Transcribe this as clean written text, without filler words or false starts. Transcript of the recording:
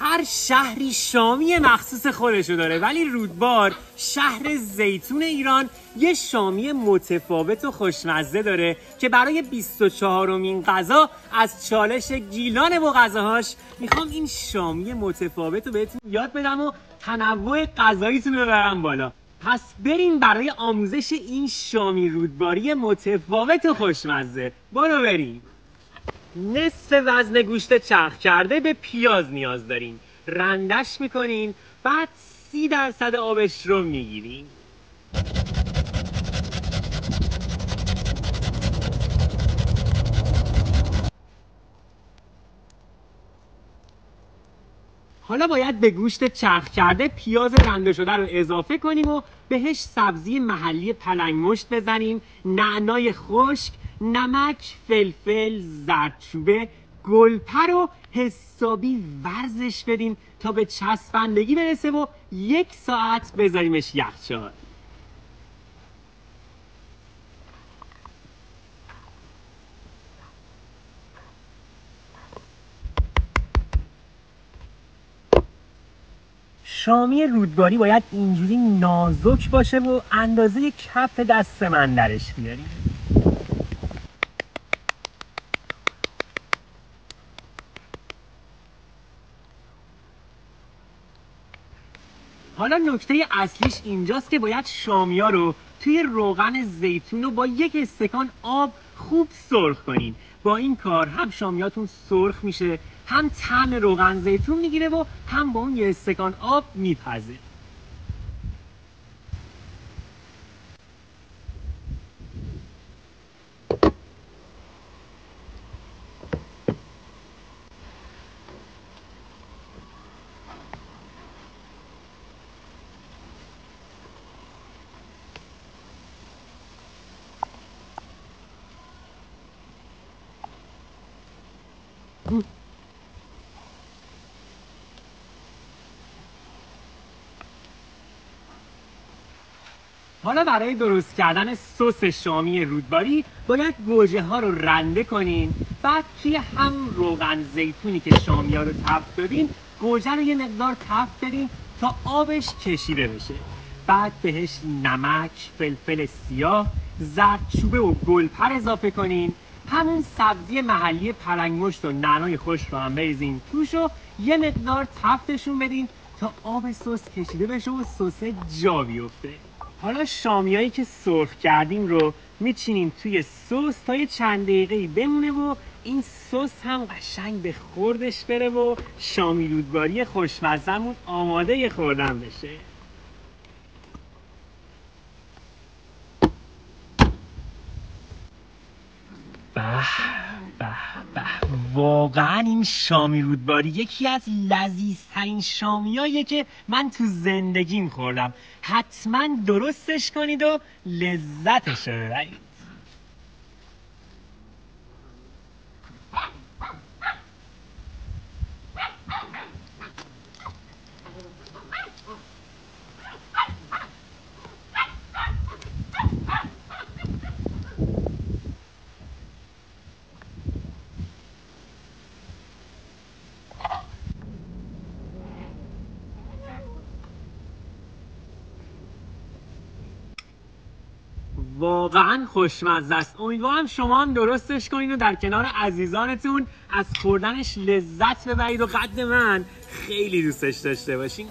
هر شهری شامی مخصوص خودشو داره، ولی رودبار شهر زیتون ایران یه شامی متفاوت و خوشمزه داره که برای 24مین غذا از چالش گیلان و غذاهاش میخوام این شامی متفاوت رو بهتون یاد بدم و تنوع غذاییتون رو ببرم بالا. پس بریم برای آموزش این شامی رودباری متفاوت و خوشمزه. برو بریم. نصف وزن گوشت چرخ کرده به پیاز نیاز دارین. رندش میکنین، بعد 30% آبش رو میگیرین. حالا باید به گوشت چرخ کرده پیاز رنده شده رو اضافه کنیم و بهش سبزی محلی پلنگ مشت بزنیم، نعنای خشک، نمک، فلفل، زردچوبه، گلپر رو حسابی ورزش بدیم تا به چسبندگی برسه و 1 ساعت بذاریمش یخچال. شامی رودباری باید اینجوری نازک باشه و اندازه کف دست من درش بیاریم. حالا نکته اصلیش اینجاست که باید شامیا رو توی روغن زیتون و با 1 استکان آب خوب سرخ کنین. با این کار هم شامیاتون سرخ میشه، هم طعم روغن زیتون میگیره و هم با اون 1 استکان آب میپزه. حالا برای درست کردن سس شامی رودباری باید گوجه ها رو رنده کنین، بعد توی هم روغن زیتونی که شامی ها رو تفت دادین گوجه رو یه مقدار تفت بدین تا آبش کشیده بشه. بعد بهش نمک، فلفل سیاه، زردچوبه و گلپر اضافه کنین، همون سبزی محلی پلنگ مشت و نعنای خشک رو هم بریزین توش و یه مقدار تفتشون بدین تا آب سس کشیده بشه و سس جا بیفته. حالا شامیایی که سرخ کردیم رو میچینیم توی سس تا یه چند دقیقه‌ای بمونه و این سس هم قشنگ به خوردش بره و شامی رودباری خوشمزه‌مون آماده خوردن بشه. به واقعا این شامی رودباری یکی از لذیذترین شامیاییه که من تو زندگیم خوردم. حتما درستش کنید و لذتش رو ببرید. واقعا خوشمزه است. امیدوارم شما هم درستش کنید و در کنار عزیزانتون از خوردنش لذت ببرید و قد من خیلی دوستش داشته باشین.